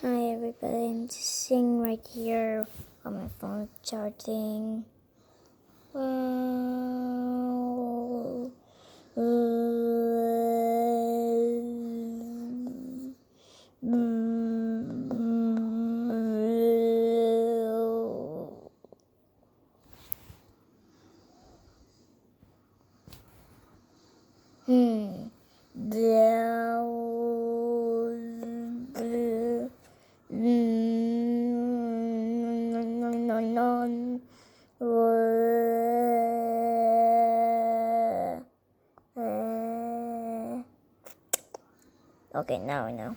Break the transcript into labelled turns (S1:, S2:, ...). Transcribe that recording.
S1: Hi everybody, I'm just sitting right here on my phone charging. Well, hmm. Okay, now I know.